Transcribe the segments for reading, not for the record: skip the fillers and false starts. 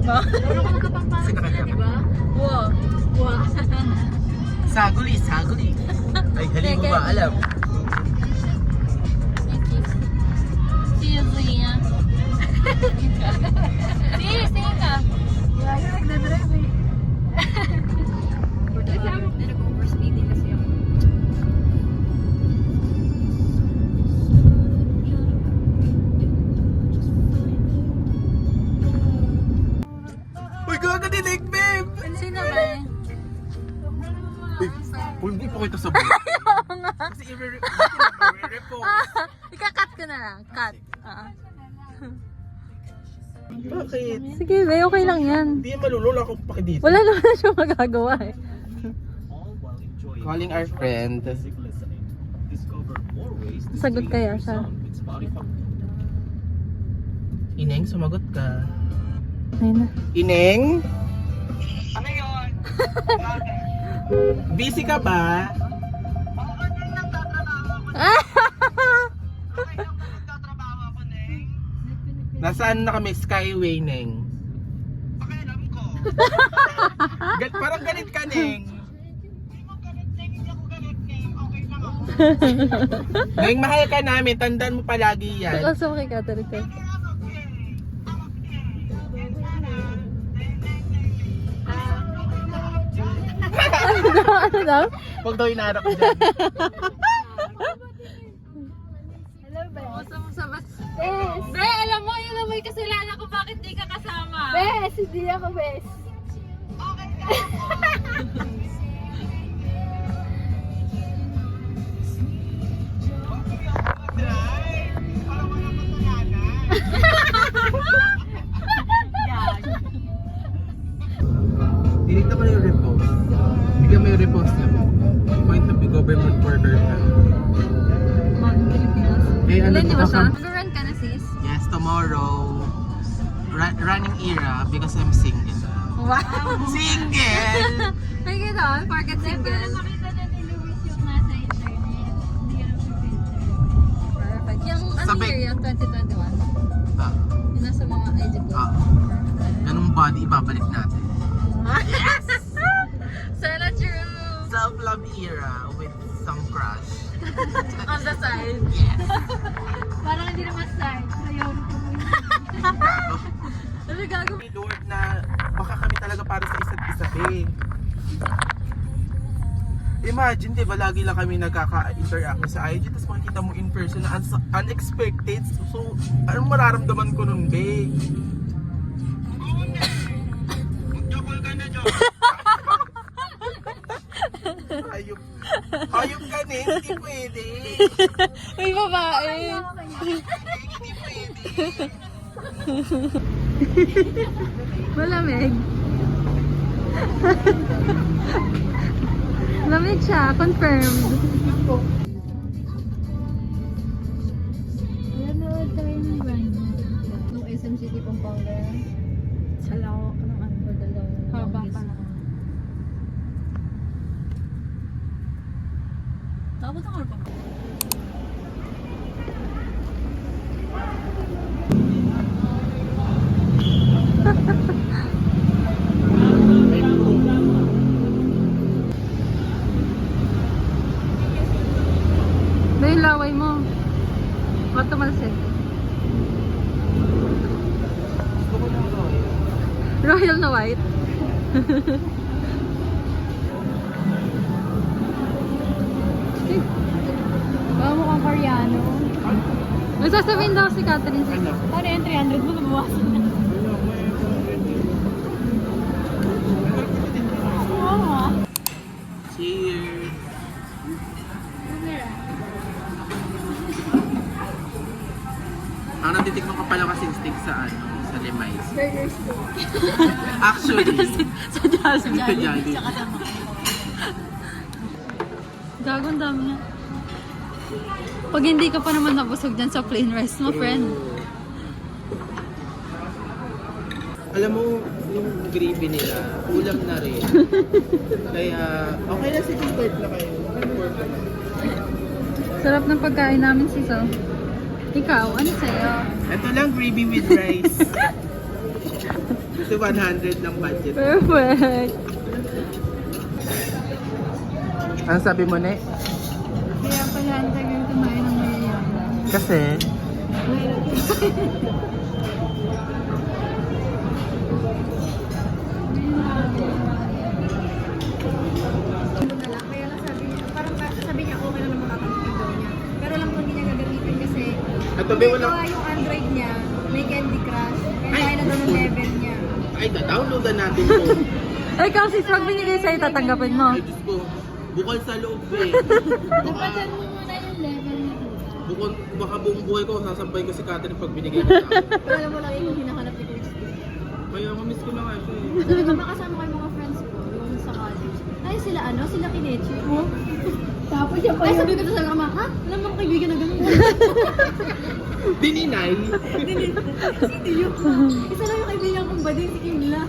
Meron ka magkapampasok na, di ba? Wow. Wow. Saguli, saguli. Ay, hali mo ba alam? See you, Zia. Serious, tingin ka. Lagi nagdadrive eh. Nag-overspeeding kasi ako. Uy, gaga dinig, babe! Sino ba eh? Uy, hindi pa kita sabihin. Kasi i-repost. Ika-cut ko na lang. Cut. Bakit? Sige, be, okay lang yan. Hindi malulula ako pa dito. Wala naman na siya magagawa eh. Calling our friend. Sagot kaya siya. Ineng, sumagot ka. Ayun na. Ineng? Ano yun? Busy ka ba? Nasaan na kami? Skyway, Neng. Pakialam ko. Parang galit ka, Neng. Neng, mahal ka namin. Tandaan mo palagi yan. Also, kay Catherine ko. Ano daw? Huwag daw inaarap ko dyan. Hello, be. Bes! Be, alam mo, yun naman yung kasalanan ko bakit di ka kasama. Bes! Hindi ako, bes. Dinigta ko na yung repost. Bigyan mo yung repost niya. Point of the government worker ka. Eh, ano Hindi to ba ka? siya? Mag-run ka na, sis? Yes, tomorrow. Running era because I'm single. Wow! Single! May gano'n? Parket single. Makita na ni Luis yung nasa internet. Hindi ka nag-filter. Perfect. Yung anong Sabay. year yun? 2021? Ah, Yung nasa mga IG ko. ah. Ganung body ibabalik natin. Sana true! Self-love era with some crush. On the side. Yes. Parang hindi naman start. Ayaw ko mo yun. Ano gagawin? May Lord na baka kami talaga para sa isa't isa eh. Imagine, di ba, lagi lang kami nagkaka-interact sa IG, tapos makikita mo in person na unexpected. So, anong mararamdaman ko nun, be? Hayop. Hayop ka na, hindi pwede. May babae. Hindi pwede. Malamig. Lamig siya, confirmed. Nanood tayo ng brand. Nung SM City Pampanga. Sa lawak ng ano, dalaw. Haba pa na. Tapos ako pa. Ba yung laway mo? Ba't tumalsik? Gusto ko lang gawin. Royal na white? Baka mukhang Koreano. May sasabihin daw si Catherine. Ano? Paano yung 300 mo nabawasan na? Oo nga. Cheers! Ang natitikman ko pala kasing steak sa ano, sa Lemais. Burger steak. Actually, Sa Jollibee. sa Jollibee. Gagong dami niya. Pag hindi ka pa naman nabusog dyan sa plain rice mo, friend. Alam mo, yung gravy nila, ulam na rin. Kaya, okay na sige, start na kayo. Sarap ng pagkain namin, Siso. Ikaw, ano sa'yo? Ito lang, gravy with rice. Kasi 100 lang budget. Perfect. Ano sabi mo, Ne? Kaya pala ang tagal kumain ng mayayaman. Kasi, Kaya lang sabi niya, parang sabi niya okay lang naman makakapagpig daw niya. Pero lang po hindi niya gagamitin kasi ito ba wala? yung Android niya, may Candy Crush. Kaya Ay! kaya na daw ng level niya. Ay, downloadan natin to. Ay, kasi pag binigay sa'yo, tatanggapin mo. Ay, Diyos ko. Bukal sa loob eh. Napatan mo muna yung level niya. Bukal, baka buong buhay ko, sasampay ko si Catherine pag binigay ko sa akin. Pero alam mo lang yung hinahanap ni Chris. Kaya mamiss ko na nga siya eh. Sabi ko, makasama ko yung mga friends ko, yung sa college. Ay, sila ano? Sila Kinechi. Tapos siya pa ay, sabi ko sa kama, ha? Alam mo kaibigan na ganun. Dininay. Sino yun? Isa lang yung kaibigan kong bading, si Kimla.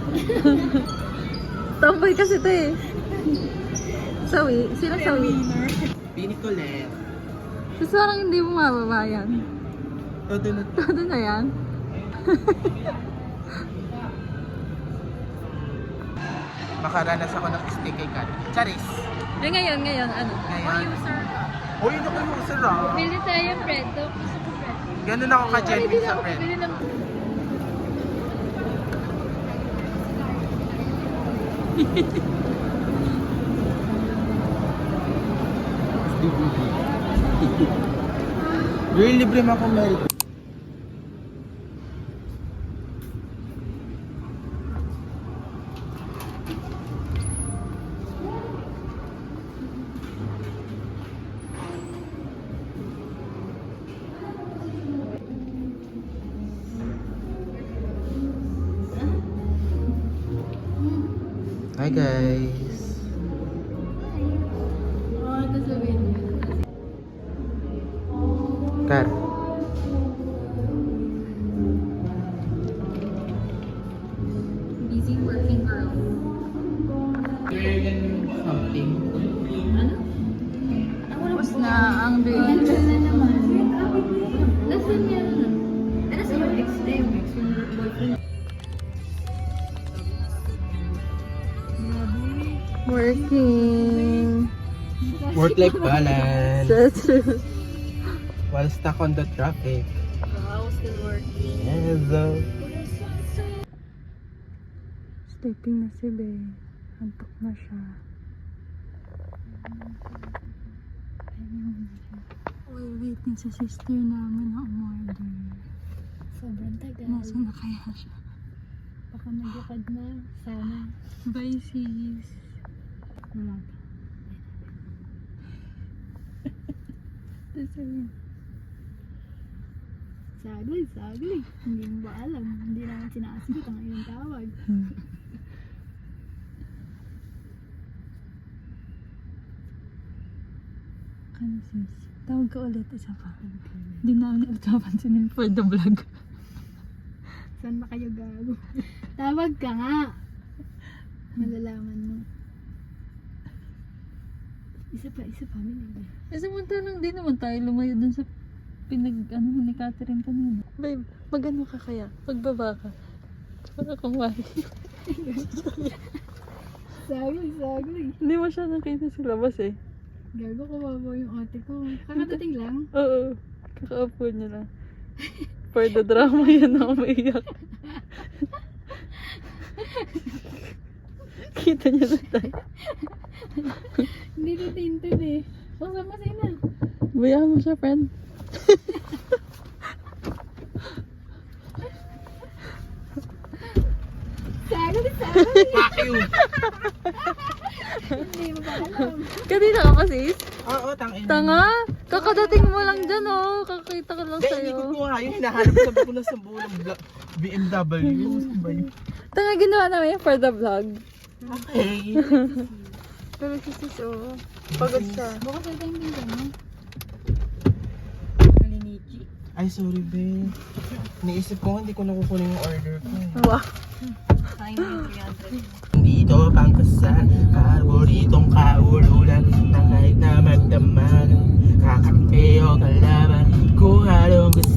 Tomboy kasi ito eh. Sawi. Sino sawi? Pinicolette. Tapos parang hindi mo mababayan. Todo na. Todo na yan. Makaranas ako ng sticky cut. Charis. Eh ngayon, ano? Ngayon. Uy, naku yung sarap. Bili tayo, Fredo. Gusto ko Fredo. Ganun ako ka-genuine sa friend. Bili ng... Girl, libre mo ako Mary. Hi guys. Oo, ito sabihin niya. Kat. Busy working girl. Something. Ano? Tapos na ang bill. na naman. Nasaan yan? Ano sa yung ex na yung ex yung boyfriend? Working. Work-life balance. That's true. While stuck on the traffic. Wow, still working. Yes. Sleeping na si Be. Antok na siya. Uy, waiting sa sister namin na umorder. Sobrang tagal. Nasaan na kaya siya? Baka magyakad na. Sana. Bye sis. Naman. Sagli. Hindi mo ba alam? Hindi naman sinasagot ang iyong tawag. Kano sis? Tawag ka ulit isa pa. Hindi namin ulit napansinin for the vlog. Saan ba kayo gago? Tawag ka nga. Malalaman mo. Isa pa. Eh samantalang di naman tayo lumayo dun sa ano ni Catherine kanina. Babe, mag-ano ka kaya? Magbaba ka. Para kumari. Sagli. Hindi mo siya nakita sa labas eh. Gago, kawawa yung ate ko. Kakadating lang. Oo. Kakaupo niya lang. For the drama yan ako maiyak. Kita niya na tayo. Hindi na tinted eh. Kasama sila. Bayaan mo siya, friend. Sagli. Fuck you! Hindi mo ba alam? Kanina ka pa, sis? Oo, tangin. Tanga! Kakadating mo lang dyan, oh. Kakita ka lang Hindi, sa'yo. ikot ko nga yun. Hinahanap sabi ko na sa buong BMW. Saan ba yun? Tanga, ginawa namin for the vlog. Okay. Pero si sis, oh. Pagod siya. Baka sa tayong tingin mo. Ay, sorry, be. Naisip ko hindi ko nakukunin yung order ko. Wow. Sayang yung 300. Dito pangkasan, paboritong kaululan, nangait na magdamag, kakampi o kalaban, kung anong gusto